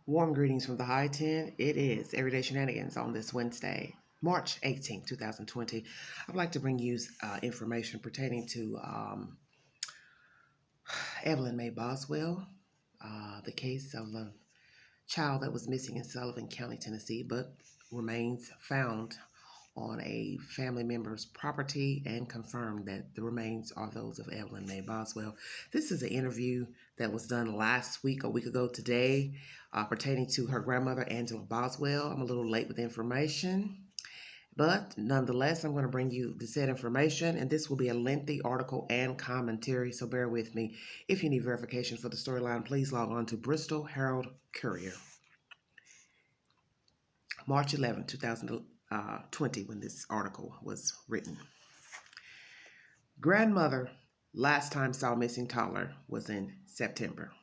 Warm greetings from the High 10. It is Everyday Shenanigans on this Wednesday, March 18th, 2020. I'd like to bring you information pertaining to Evelyn Mae Boswell, the case of a child that was missing in Sullivan County, Tennessee, but remains found on a family member's property and confirmed that the remains are those of Evelyn Mae Boswell. This is an interview that was done last week, a week ago today, pertaining to her grandmother, Angela Boswell. I'm a little late with information, but nonetheless, I'm going to bring you the said information, and this will be a lengthy article and commentary, so bear with me. If you need verification for the storyline, please log on to Bristol Herald Courier. March 11, 2020, when this article was written. Grandmother last time saw missing toddler was in September.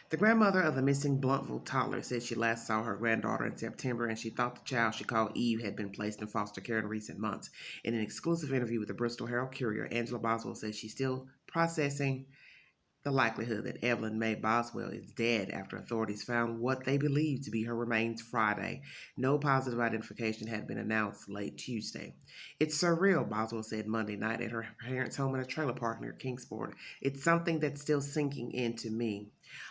The grandmother of the missing Blunteville toddler said she last saw her granddaughter in September, and she thought the child she called Eve had been placed in foster care in recent months. In an exclusive interview with the Bristol Herald Courier, Angela Boswell says she's still processing the likelihood that Evelyn Mae Boswell is dead after authorities found what they believe to be her remains Friday. No positive identification had been announced late Tuesday. It's surreal, Boswell said Monday night at her parents' home in a trailer park near Kingsport. It's something that's still sinking into me.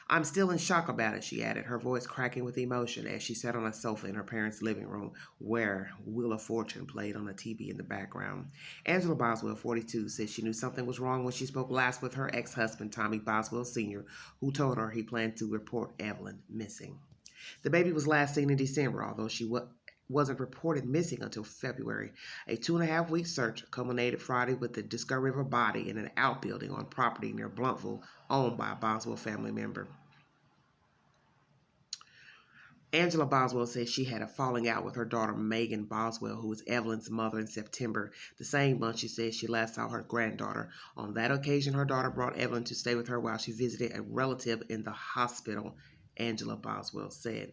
I'm still in shock about it, she added, her voice cracking with emotion as she sat on a sofa in her parents' living room where Wheel of Fortune played on a TV in the background. Angela Boswell, 42, said she knew something was wrong when she spoke last with her ex-husband, Tommy Boswell Sr., who told her he planned to report Evelyn missing. The baby was last seen in December, although she wasn't reported missing until February. A 2.5-week search culminated Friday with the discovery of a body in an outbuilding on property near Blunteville, owned by a Boswell family member. Angela Boswell said she had a falling out with her daughter Meghan Boswell, who was Evelyn's mother, in September, the same month she said she last saw her granddaughter. On that occasion, her daughter brought Evelyn to stay with her while she visited a relative in the hospital, Angela Boswell said.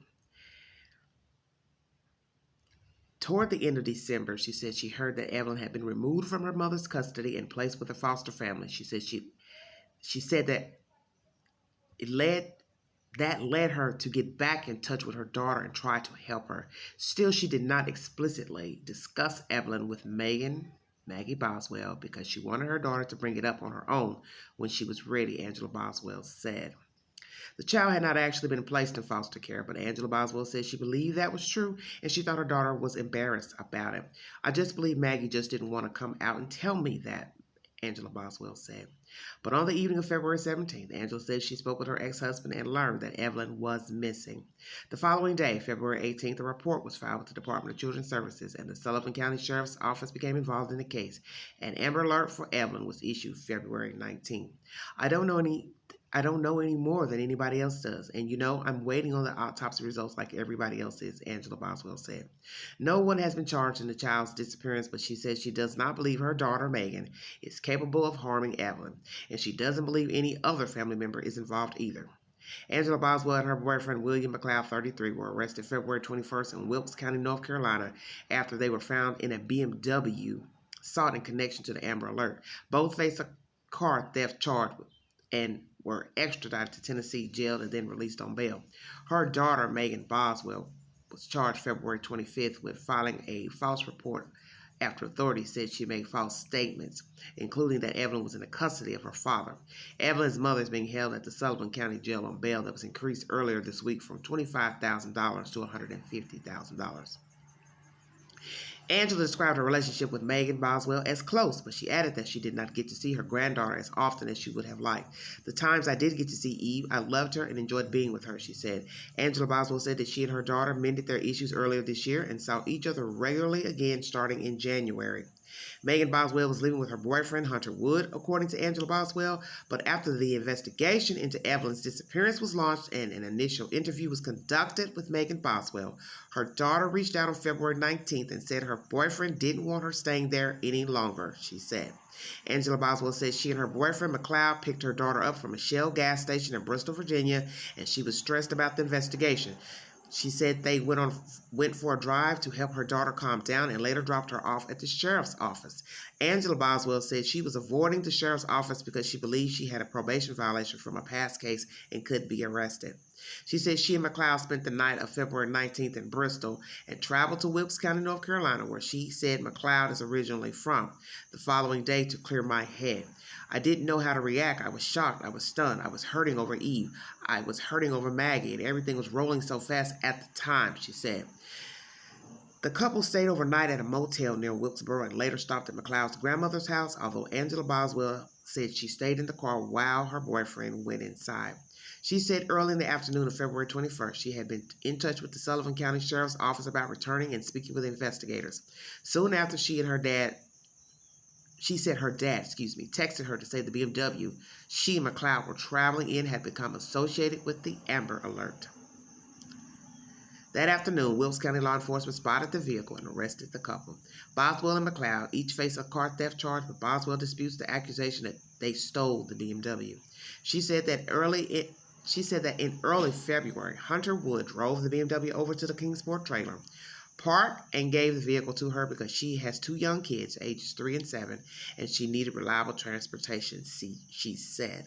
Toward the end of December, she said she heard that Evelyn had been removed from her mother's custody and placed with a foster family. She said that led her to get back in touch with her daughter and try to help her. Still, she did not explicitly discuss Evelyn with Maggie Boswell, because she wanted her daughter to bring it up on her own when she was ready, Angela Boswell said. The child had not actually been placed in foster care, but Angela Boswell said she believed that was true, and she thought her daughter was embarrassed about it. I just believe Maggie just didn't want to come out and tell me that, Angela Boswell said. But on the evening of February 17th, Angela said she spoke with her ex-husband and learned that Evelyn was missing. The following day, February 18th, a report was filed with the Department of Children's Services, and the Sullivan County Sheriff's Office became involved in the case. An Amber Alert for Evelyn was issued February 19th. I don't know any more than anybody else does. And I'm waiting on the autopsy results like everybody else is, Angela Boswell said. No one has been charged in the child's disappearance, but she says she does not believe her daughter, Meghan, is capable of harming Evelyn, and she doesn't believe any other family member is involved either. Angela Boswell and her boyfriend, William McLeod, 33, were arrested February 21st in Wilkes County, North Carolina, after they were found in a BMW sought in connection to the Amber Alert. Both face a car theft charge and were extradited to Tennessee, jailed, and then released on bail. Her daughter, Meghan Boswell, was charged February 25th with filing a false report after authorities said she made false statements, including that Evelyn was in the custody of her father. Evelyn's mother is being held at the Sullivan County Jail on bail that was increased earlier this week from $25,000 to $150,000. Angela described her relationship with Meghan Boswell as close, but she added that she did not get to see her granddaughter as often as she would have liked. The times I did get to see Eve, I loved her and enjoyed being with her, she said. Angela Boswell said that she and her daughter mended their issues earlier this year and saw each other regularly again starting in January. Meghan Boswell was living with her boyfriend, Hunter Wood, according to Angela Boswell, but after the investigation into Evelyn's disappearance was launched and an initial interview was conducted with Meghan Boswell, her daughter reached out on February 19th and said her boyfriend didn't want her staying there any longer, she said. Angela Boswell said she and her boyfriend, McLeod, picked her daughter up from a Shell gas station in Bristol, Virginia, and she was stressed about the investigation. She said they went for a drive to help her daughter calm down and later dropped her off at the sheriff's office. Angela Boswell said she was avoiding the sheriff's office because she believed she had a probation violation from a past case and could be arrested. She said she and McLeod spent the night of February 19th in Bristol and traveled to Wilkes County, North Carolina, where she said McLeod is originally from, the following day to clear my head. I didn't know how to react. I was shocked. I was stunned. I was hurting over Eve. I was hurting over Maggie, and everything was rolling so fast at the time, she said. The couple stayed overnight at a motel near Wilkesboro and later stopped at McLeod's grandmother's house, although Angela Boswell said she stayed in the car while her boyfriend went inside. She said early in the afternoon of February 21st, she had been in touch with the Sullivan County Sheriff's Office about returning and speaking with investigators. Soon after, she said her dad, texted her to say the BMW she and McLeod were traveling in had become associated with the Amber Alert. That afternoon, Wilkes County law enforcement spotted the vehicle and arrested the couple. Boswell and McLeod each face a car theft charge, but Boswell disputes the accusation that they stole the BMW. She said that in early February, Hunter Wood drove the BMW over to the Kingsport trailer, parked, and gave the vehicle to her because she has two young kids, ages 3 and 7, and she needed reliable transportation, she said.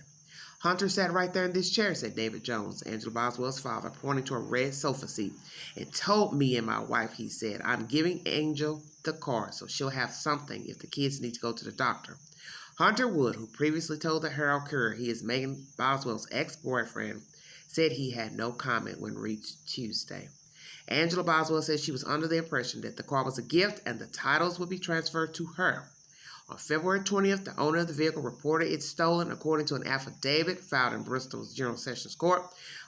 Hunter sat right there in this chair, said David Jones, Angela Boswell's father, pointing to a red sofa seat, and told me and my wife, he said, I'm giving Angel the car so she'll have something if the kids need to go to the doctor. Hunter Wood, who previously told the Herald Courier he is Meghan Boswell's ex-boyfriend, said he had no comment when reached Tuesday. Angela Boswell said she was under the impression that the car was a gift and the titles would be transferred to her. On February 20th, the owner of the vehicle reported it stolen, according to an affidavit filed in Bristol's General Sessions Court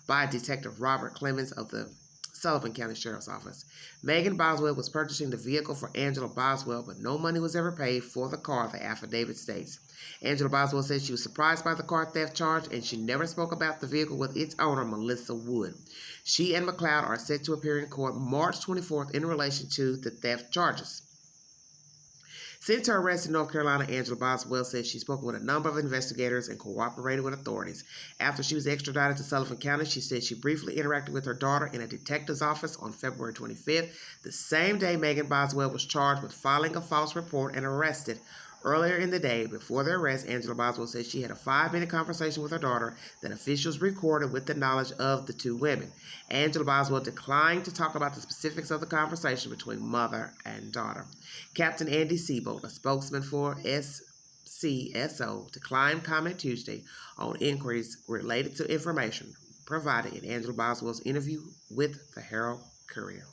by Detective Robert Clemens of the Sullivan County Sheriff's Office. Meghan Boswell was purchasing the vehicle for Angela Boswell, but no money was ever paid for the car, the affidavit states. Angela Boswell said she was surprised by the car theft charge, and she never spoke about the vehicle with its owner, Melissa Wood. She and McLeod are set to appear in court March 24th in relation to the theft charges. Since her arrest in North Carolina, Angela Boswell said she's spoken with a number of investigators and cooperated with authorities. After she was extradited to Sullivan County, she said she briefly interacted with her daughter in a detective's office on February 25th, the same day Meghan Boswell was charged with filing a false report and arrested. Earlier in the day, before the arrest, Angela Boswell said she had a 5-minute conversation with her daughter that officials recorded with the knowledge of the two women. Angela Boswell declined to talk about the specifics of the conversation between mother and daughter. Captain Andy Seabolt, a spokesman for SCSO, declined comment Tuesday on inquiries related to information provided in Angela Boswell's interview with the Herald Courier.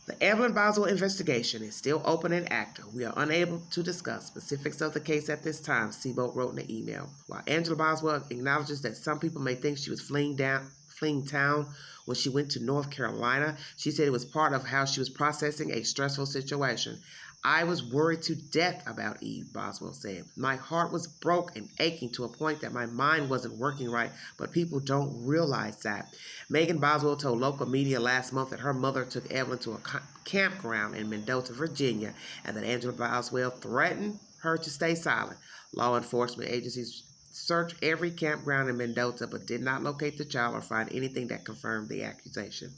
The Evelyn Boswell investigation is still open and active. We are unable to discuss specifics of the case at this time, Seabolt wrote in an email. While Angela Boswell acknowledges that some people may think she was fleeing town when she went to North Carolina, she said it was part of how she was processing a stressful situation. I was worried to death about Eve, Boswell said. My heart was broke and aching to a point that my mind wasn't working right, but people don't realize that. Meghan Boswell told local media last month that her mother took Evelyn to a campground in Mendota, Virginia, and that Angela Boswell threatened her to stay silent. Law enforcement agencies searched every campground in Mendota but did not locate the child or find anything that confirmed the accusation.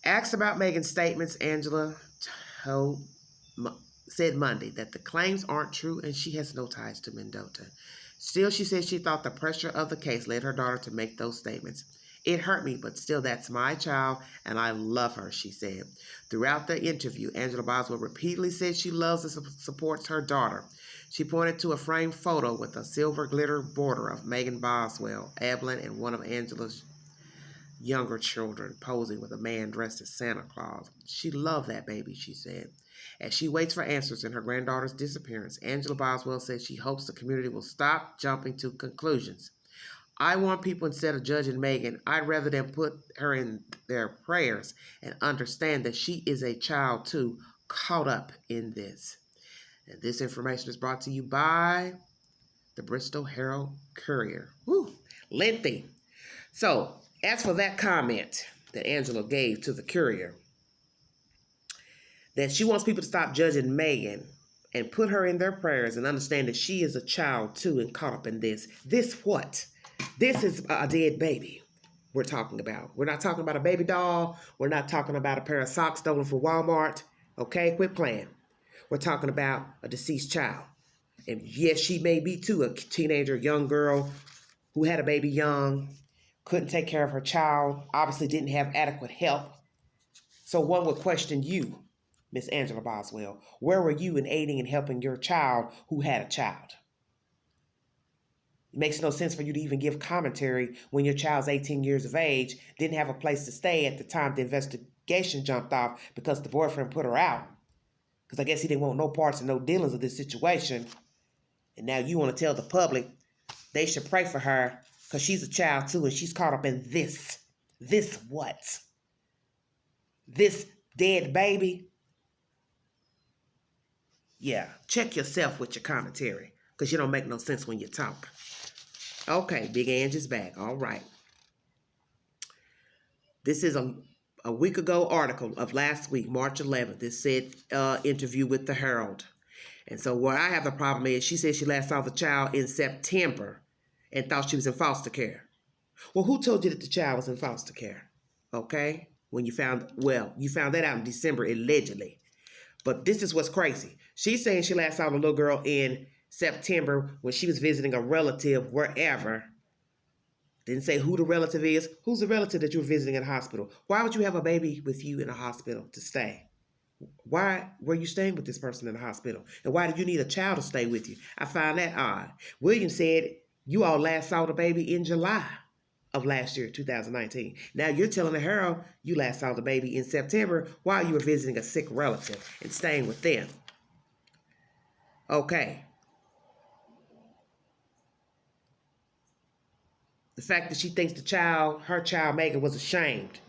Asked about Meghan's statements, Angela said Monday that the claims aren't true and she has no ties to Mendota. Still, she said she thought the pressure of the case led her daughter to make those statements. It hurt me, but still that's my child and I love her, she said. Throughout the interview, Angela Boswell repeatedly said she loves and supports her daughter. She pointed to a framed photo with a silver glitter border of Meghan Boswell, Evelyn, and one of Angela's younger children posing with a man dressed as Santa Claus. She loved that baby, she said. As she waits for answers in her granddaughter's disappearance, Angela Boswell says she hopes the community will stop jumping to conclusions. I want people, instead of judging Meghan, I'd rather them put her in their prayers and understand that she is a child too, caught up in this. And this information is brought to you by the Bristol Herald Courier. Woo, lengthy. So, as for that comment that Angela gave to the Courier, that she wants people to stop judging Meghan and put her in their prayers and understand that she is a child too and caught up in this. This what? This is a dead baby. we're talking about. We're not talking about a baby doll. We're not talking about a pair of socks stolen from Walmart. Okay, quit playing. We're talking about a deceased child. And yes, she may be too, a teenager, young girl who had a baby young, couldn't take care of her child, obviously didn't have adequate help. So one would question you, Miss Angela Boswell, where were you in aiding and helping your child who had a child? It makes no sense for you to even give commentary when your child's 18 years of age, didn't have a place to stay at the time the investigation jumped off because the boyfriend put her out. Because I guess he didn't want no parts and no dealings of this situation. And now you want to tell the public they should pray for her because she's a child too and she's caught up in this. This what? This dead baby? Yeah, check yourself with your commentary because you don't make no sense when you talk. Okay, Big Angie's back. All right. This is a week ago article of last week, March 11th. This said interview with the Herald. And so what I have a problem is she said she last saw the child in September and thought she was in foster care. Well, who told you that the child was in foster care? Okay? When you found that out in December, allegedly. But this is what's crazy. She's saying she last saw the little girl in September when she was visiting a relative wherever. Didn't say who the relative is. Who's the relative that you're visiting in a hospital? Why would you have a baby with you in a hospital to stay? Why were you staying with this person in the hospital? And why did you need a child to stay with you? I find that odd. William said you all last saw the baby in July of last year, 2019. Now you're telling the Herald you last saw the baby in September while you were visiting a sick relative and staying with them. Okay. The fact that she thinks her child Meghan was ashamed.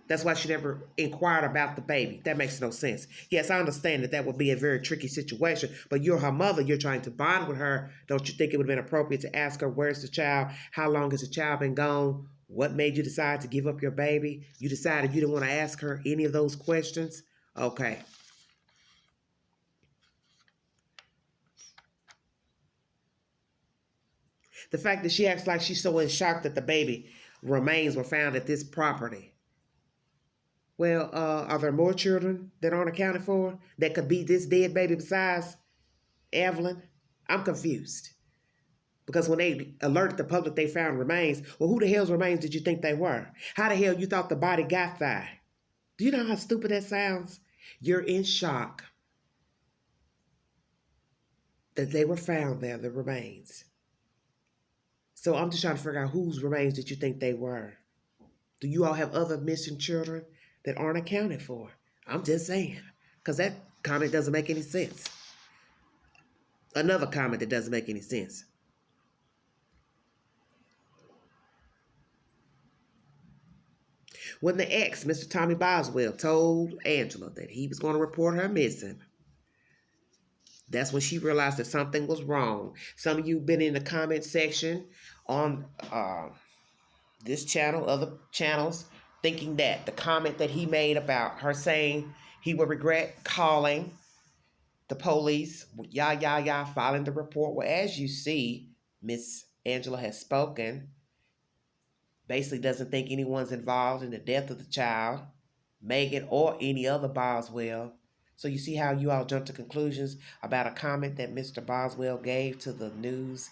That's why she never inquired about the baby. That makes no sense. Yes, I understand that would be a very tricky situation, but you're her mother. You're trying to bond with her. Don't you think it would have been appropriate to ask her, where's the child? How long has the child been gone? What made you decide to give up your baby? You decided you didn't want to ask her any of those questions? Okay. The fact that she acts like she's so in shock that the baby remains were found at this property. Well, are there more children that aren't accounted for that could be this dead baby besides Evelyn? I'm confused. Because when they alerted the public they found remains, well, who the hell's remains did you think they were? How the hell you thought the body got there? Do you know how stupid that sounds? You're in shock that they were found there, the remains. So I'm just trying to figure out whose remains did you think they were? Do you all have other missing children that aren't accounted for? I'm just saying, because that comment doesn't make any sense. Another comment that doesn't make any sense. When the ex, Mr. Tommy Boswell, told Angela that he was going to report her missing, that's when she realized that something was wrong. Some of you have been in the comment section on this channel, other channels, thinking that the comment that he made about her saying he would regret calling the police, filing the report. Well, as you see, Miss Angela has spoken, basically doesn't think anyone's involved in the death of the child, Meghan or any other Boswell. So you see how you all jump to conclusions about a comment that Mr. Boswell gave to the news.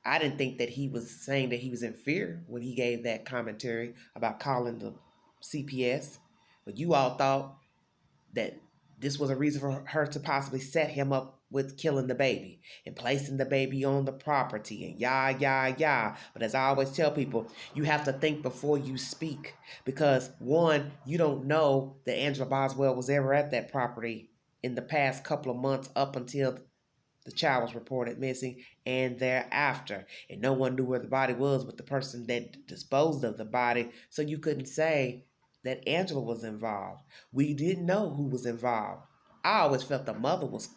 I didn't think that he was saying that he was in fear when he gave that commentary about calling the CPS. But you all thought that this was a reason for her to possibly set him up with killing the baby and placing the baby on the property and But as I always tell people, you have to think before you speak. Because one, you don't know that Angela Boswell was ever at that property in the past couple of months up until the child was reported missing and thereafter. And no one knew where the body was but the person that disposed of the body. So you couldn't say that Angela was involved. We didn't know who was involved. I always felt the mother was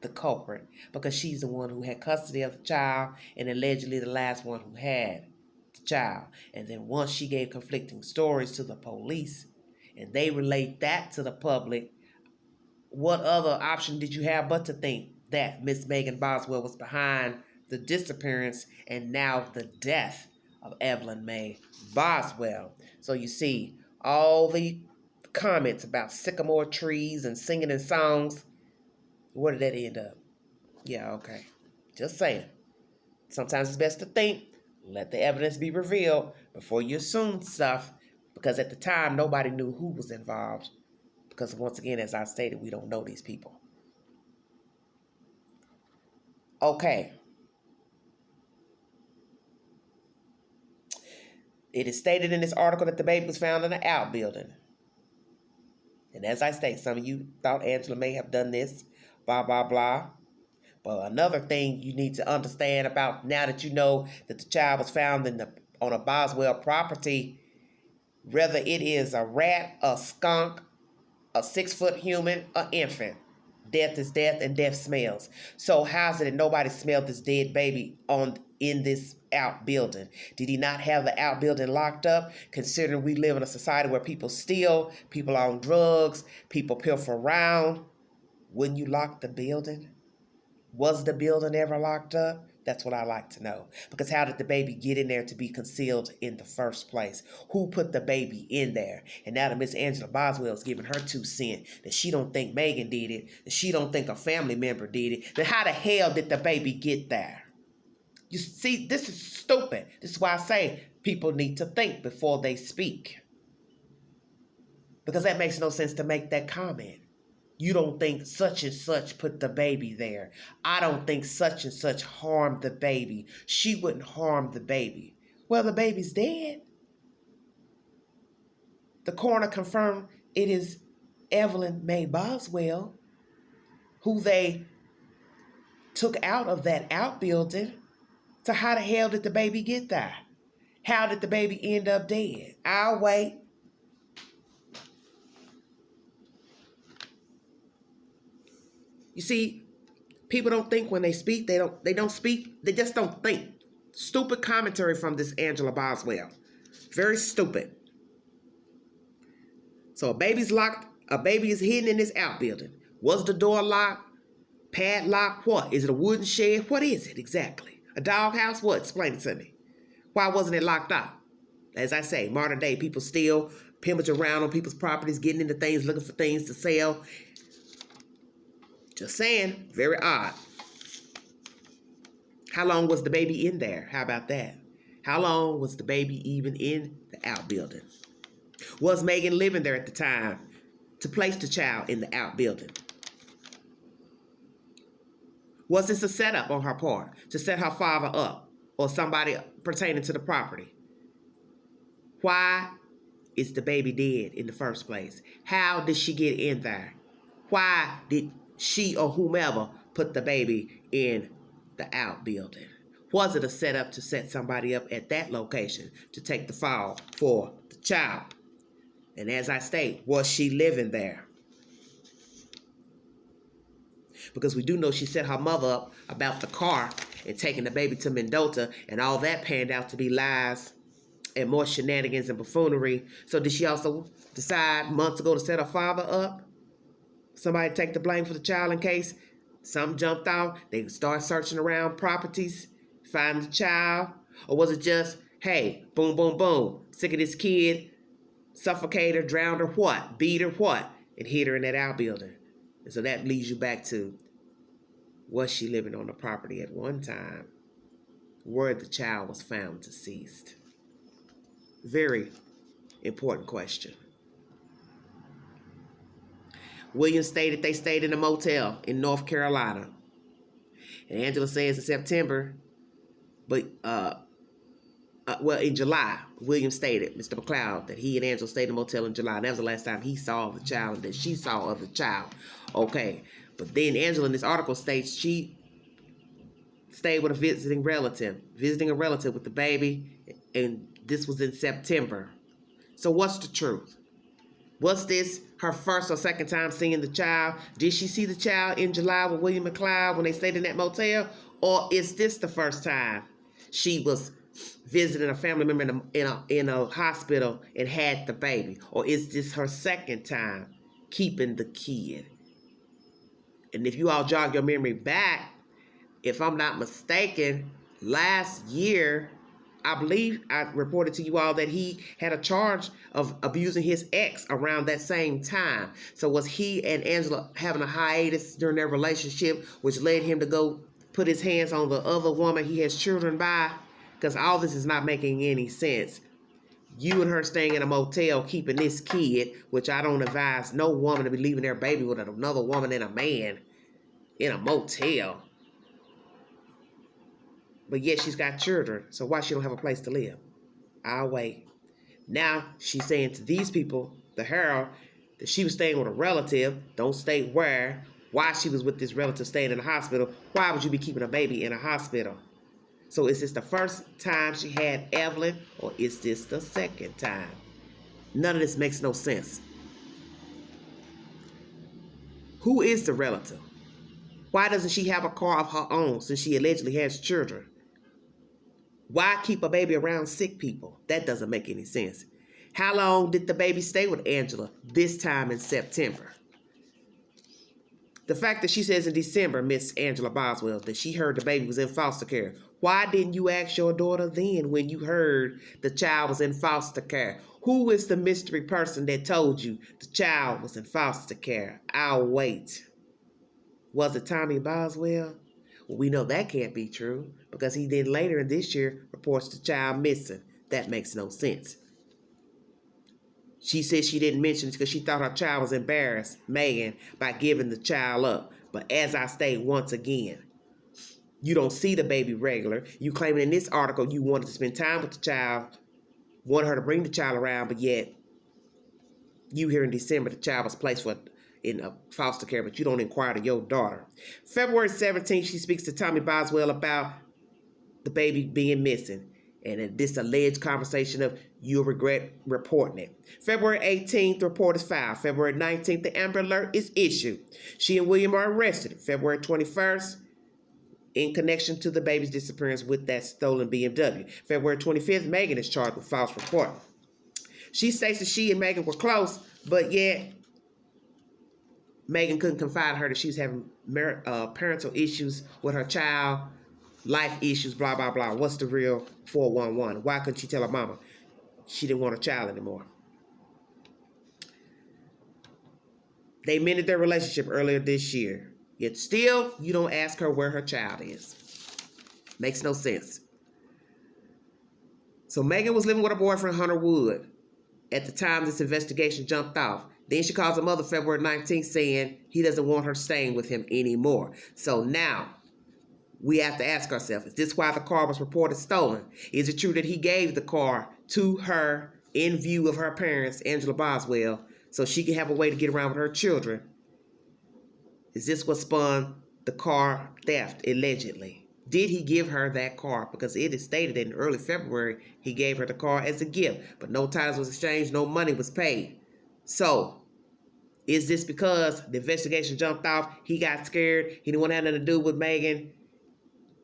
the culprit because she's the one who had custody of the child and allegedly the last one who had the child. And then once she gave conflicting stories to the police and they relate that to the public, what other option did you have but to think that Miss Meghan Boswell was behind the disappearance and now the death of Evelyn May Boswell. So you see, all the comments about sycamore trees and singing in songs, where did that end up? Yeah, okay. Just saying. Sometimes it's best to think, let the evidence be revealed before you assume stuff, because at the time, nobody knew who was involved. Because once again, as I stated, we don't know these people. Okay. It is stated in this article that the baby was found in an outbuilding. And as I state, some of you thought Angela may have done this, blah, blah, blah. But another thing you need to understand about now that you know that the child was found on a Boswell property, whether it is a rat, a skunk, a 6-foot human, an infant, death is death and death smells. So how's it that nobody smelled this dead baby in this outbuilding? Did he not have the outbuilding locked up? Considering we live in a society where people steal, people are on drugs, people pilfer around, wouldn't you lock the building? Was the building ever locked up? That's what I like to know. Because how did the baby get in there to be concealed in the first place? Who put the baby in there? And now that Miss Angela Boswell is giving her 2 cents, that she don't think Meghan did it, that she don't think a family member did it, then how the hell did the baby get there? You see, this is stupid. This is why I say people need to think before they speak. Because that makes no sense to make that comment. You don't think such and such put the baby there. I don't think such and such harmed the baby. She wouldn't harm the baby. Well, the baby's dead. The coroner confirmed it is Evelyn May Boswell, who they took out of that outbuilding. So how the hell did the baby get there? How did the baby end up dead? I'll wait. You see, people don't think when they speak. They don't speak. They just don't think. Stupid commentary from this Angela Boswell. Very stupid. So a baby's locked. A baby is hidden in this outbuilding. Was the door locked? Padlocked? What? Is it a wooden shed? What is it exactly? A doghouse? What? Explain it to me. Why wasn't it locked up? As I say, modern day, people steal, pimpage around on people's properties, getting into things, looking for things to sell. Just saying, very odd. How long was the baby in there? How about that? How long was the baby even in the outbuilding? Was Meghan living there at the time to place the child in the outbuilding? Was this a setup on her part to set her father up or somebody pertaining to the property? Why is the baby dead in the first place? How did she get in there? Why did she or whomever put the baby in the outbuilding? Was it a setup to set somebody up at that location to take the fall for the child? And as I state, was she living there? Because we do know she set her mother up about the car and taking the baby to Mendota, and all that panned out to be lies and more shenanigans and buffoonery. So did she also decide months ago to set her father up? Somebody take the blame for the child in case something jumped out. They start searching around properties, find the child. Or was it just, hey, boom, boom, boom, sick of this kid, suffocate her, drown her, what? Beat her, what? And hit her in that outbuilding. And so that leads you back to, was she living on the property at one time where the child was found deceased? Very important question. Williams stated they stayed in a motel in North Carolina. And Angela says in September, but in July, Williams stated, Mr. McLeod, that he and Angela stayed in a motel in July. And that was the last time he saw the child and that she saw of the child. Okay. But then Angela in this article states she stayed with a visiting a relative with the baby, and this was in September. So what's the truth? Was this her first or second time seeing the child? Did she see the child in July with William McLeod when they stayed in that motel? Or is this the first time she was visiting a family member in a hospital and had the baby? Or is this her second time keeping the kid? And if you all jog your memory back, if I'm not mistaken, last year I believe I reported to you all that he had a charge of abusing his ex around that same time. So was he and Angela having a hiatus during their relationship, which led him to go put his hands on the other woman he has children by? Because all this is not making any sense. You and her staying in a motel, keeping this kid, which I don't advise no woman to be leaving their baby with another woman and a man in a motel. But yet she's got children, so why she don't have a place to live? I'll wait. Now she's saying to these people, the Herald, that she was staying with a relative. Don't state where, why she was with this relative staying in a hospital. Why would you be keeping a baby in a hospital? So is this the first time she had Evelyn, or is this the second time? None of this makes no sense. Who is the relative? Why doesn't she have a car of her own since she allegedly has children? Why keep a baby around sick people? That doesn't make any sense. How long did the baby stay with Angela this time in September? The fact that she says in December, Miss Angela Boswell, that she heard the baby was in foster care. Why didn't you ask your daughter then when you heard the child was in foster care? Who is the mystery person that told you the child was in foster care? I'll wait. Was it Tommy Boswell? Well, we know that can't be true because he then later in this year reports the child missing. That makes no sense. She said she didn't mention it because she thought her child was embarrassed, Meghan, by giving the child up. But as I state once again, you don't see the baby regular. You claiming in this article you wanted to spend time with the child, wanted her to bring the child around, but yet you here in December, the child was placed in a foster care, but you don't inquire to your daughter. February 17th, she speaks to Tommy Boswell about the baby being missing. And this alleged conversation of you'll regret reporting it. February 18th, the report is filed. February 19th, the Amber Alert is issued. She and William are arrested. February 21st, in connection to the baby's disappearance with that stolen BMW. February 25th, Meghan is charged with false report. She states that she and Meghan were close, but yet Meghan couldn't confide in her that she was having parental issues with her child, life issues, blah, blah, blah. What's the real 411? Why couldn't she tell her mama she didn't want a child anymore? They mended their relationship earlier this year. Yet still, you don't ask her where her child is. Makes no sense. So Meghan was living with her boyfriend, Hunter Wood, at the time this investigation jumped off. Then she calls her mother February 19th saying he doesn't want her staying with him anymore. So now, we have to ask ourselves, is this why the car was reported stolen? Is it true that he gave the car to her in view of her parents, Angela Boswell, so she could have a way to get around with her children? Is this what spun the car theft, allegedly? Did he give her that car? Because it is stated that in early February, he gave her the car as a gift, but no titles was exchanged, no money was paid. So, is this because the investigation jumped off, he got scared, he didn't want to have nothing to do with Meghan,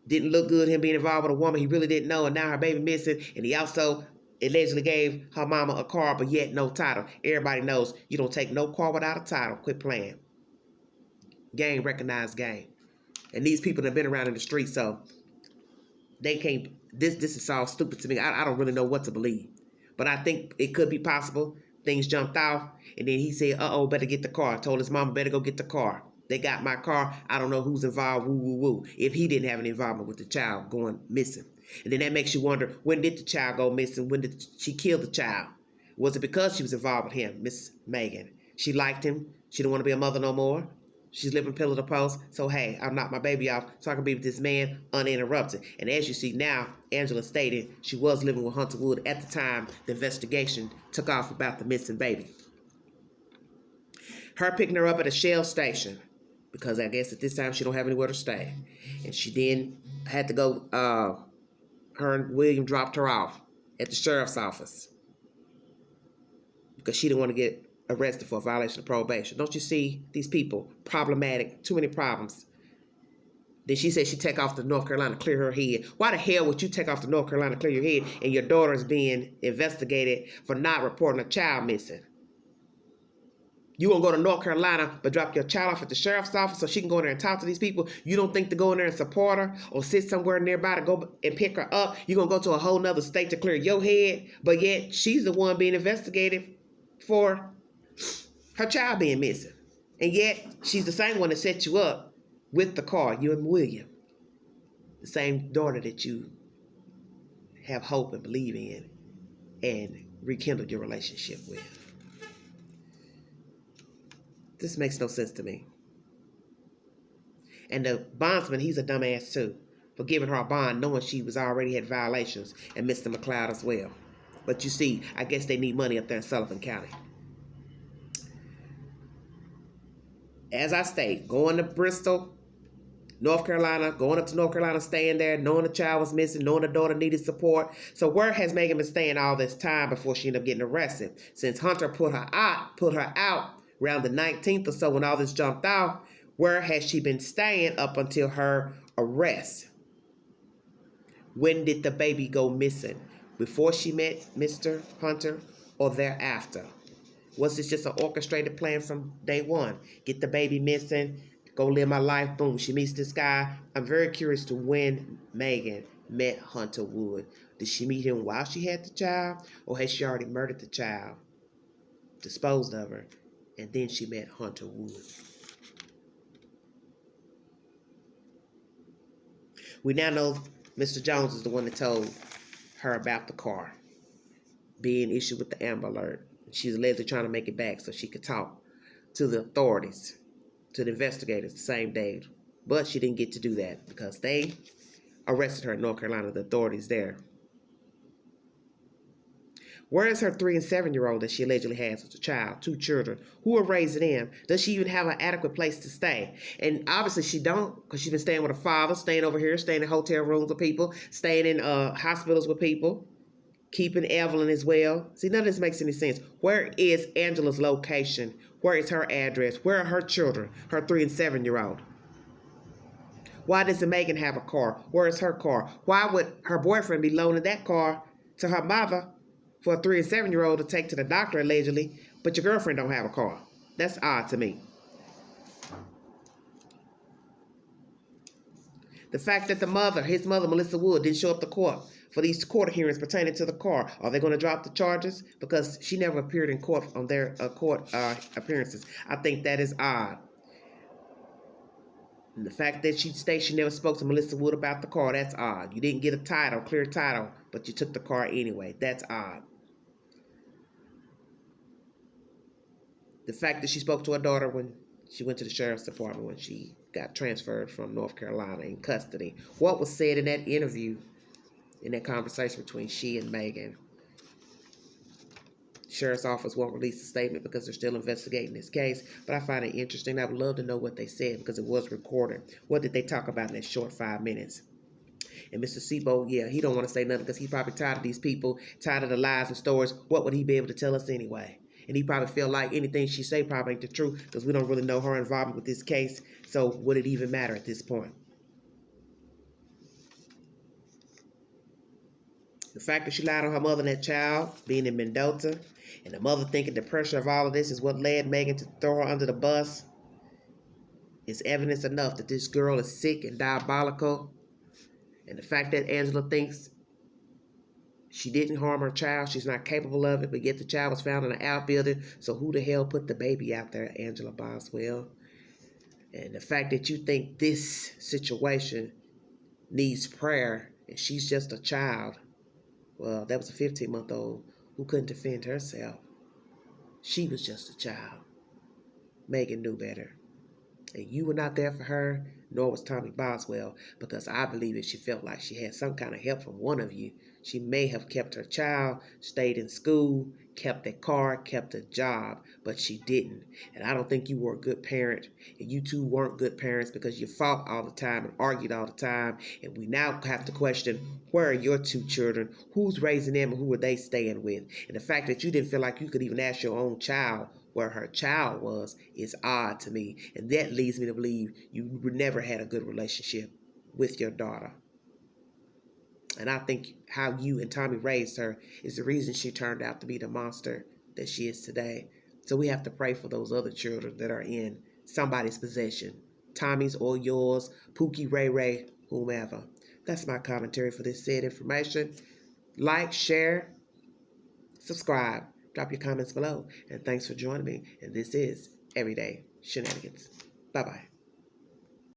didn't look good him being involved with a woman he really didn't know, and now her baby missing, and he also allegedly gave her mama a car, but yet no title. Everybody knows you don't take no car without a title. Quit playing. Game recognized game. And these people have been around in the street, so they can't, this is all stupid to me. I don't really know what to believe. But I think it could be possible. Things jumped off, and then he said, better get the car. Told his mama, better go get the car. They got my car. I don't know who's involved, woo, woo, woo. If he didn't have any involvement with the child going missing. And then that makes you wonder, when did the child go missing? When did she kill the child? Was it because she was involved with him, Miss Meghan? She liked him. She didn't want to be a mother no more. She's living pillar to post. So, hey, I'll knock my baby off so I can be with this man uninterrupted. And as you see now, Angela stated she was living with Hunter Wood at the time the investigation took off about the missing baby. Her picking her up at a Shell station, because I guess at this time she don't have anywhere to stay. And she then had to go, her and William dropped her off at the sheriff's office because she didn't want to get arrested for a violation of probation. Don't you see these people? Problematic, too many problems. Then she said she'd take off to North Carolina to clear her head. Why the hell would you take off to North Carolina to clear your head and your daughter is being investigated for not reporting a child missing? You gonna go to North Carolina but drop your child off at the sheriff's office so she can go in there and talk to these people? You don't think to go in there and support her or sit somewhere nearby to go and pick her up? You gonna go to a whole nother state to clear your head, but yet she's the one being investigated for her child being missing. And yet she's the same one that set you up with the car, you and William. The same daughter that you have hope and believe in and rekindled your relationship with. This makes no sense to me. And the bondsman, he's a dumbass too, for giving her a bond knowing she was already had violations, and Mr. McLeod as well. But you see, I guess they need money up there in Sullivan County. As I state, going to Bristol, North Carolina, going up to North Carolina, staying there, knowing the child was missing, knowing the daughter needed support. So where has Meghan been staying all this time before she ended up getting arrested? Since Hunter put her out around the 19th or so when all this jumped off, where has she been staying up until her arrest? When did the baby go missing? Before she met Mr. Hunter or thereafter? Was this just an orchestrated plan from day one? Get the baby missing, go live my life, boom, she meets this guy. I'm very curious to when Meghan met Hunter Wood. Did she meet him while she had the child? Or has she already murdered the child, disposed of her, and then she met Hunter Wood? We now know Mr. Jones is the one that told her about the car being issued with the Amber Alert. She's allegedly trying to make it back so she could talk to the authorities, to the investigators the same day. But she didn't get to do that because they arrested her in North Carolina, the authorities there. Where is her 3- and 7-year-old that she allegedly has as a child, 2 children? Who are raising them? Does she even have an adequate place to stay? And obviously she don't, because she's been staying with her father, staying over here, staying in hotel rooms with people, staying in hospitals with people, keeping Evelyn as well. See, none of this makes any sense. Where is Angela's location? Where is her address? Where are her children, her 3- and 7-year-old? Why doesn't Meghan have a car? Where is her car? Why would her boyfriend be loaning that car to her mother for a 3- and 7-year-old to take to the doctor allegedly, but your girlfriend don't have a car? That's odd to me. The fact that his mother, Melissa Wood, didn't show up to court for these court hearings pertaining to the car. Are they going to drop the charges? Because she never appeared in court on their court appearances. I think that is odd. And the fact that she states she never spoke to Melissa Wood about the car, that's odd. You didn't get a title, clear title, but you took the car anyway. That's odd. The fact that she spoke to her daughter when she went to the sheriff's department when she got transferred from North Carolina in custody. What was said in that interview, in that conversation between she and Meghan? Sheriff's office won't release a statement because they're still investigating this case, but I find it interesting. I would love to know what they said because it was recorded. What did they talk about in that short 5 minutes? And Mr. Sebo, yeah, he don't want to say nothing because he's probably tired of these people, tired of the lies and stories. What would he be able to tell us anyway? And he probably feel like anything she say probably ain't the truth because we don't really know her involvement with this case. So would it even matter at this point? The fact that she lied on her mother and that child being in Mendoza, and the mother thinking the pressure of all of this is what led Meghan to throw her under the bus, is evidence enough that this girl is sick and diabolical. And the fact that Angela thinks she didn't harm her child, she's not capable of it, but yet the child was found in an outbuilding. So who the hell put the baby out there, Angela Boswell? And the fact that you think this situation needs prayer and she's just a child. Well, that was a 15-month-old who couldn't defend herself. She was just a child. Meghan knew better. And you were not there for her, nor was Tommy Boswell, because I believe that she felt like she had some kind of help from one of you. She may have kept her child, stayed in school, kept a car, kept a job, but she didn't. And I don't think you were a good parent, and you two weren't good parents because you fought all the time and argued all the time. And we now have to question, where are your 2 children? Who's raising them and who are they staying with? And the fact that you didn't feel like you could even ask your own child where her child was is odd to me. And that leads me to believe you never had a good relationship with your daughter. And I think how you and Tommy raised her is the reason she turned out to be the monster that she is today. So we have to pray for those other children that are in somebody's possession. Tommy's or yours, Pookie, Ray Ray, whomever. That's my commentary for this said information. Like, share, subscribe, drop your comments below. And thanks for joining me. And this is Everyday Shenanigans. Bye-bye.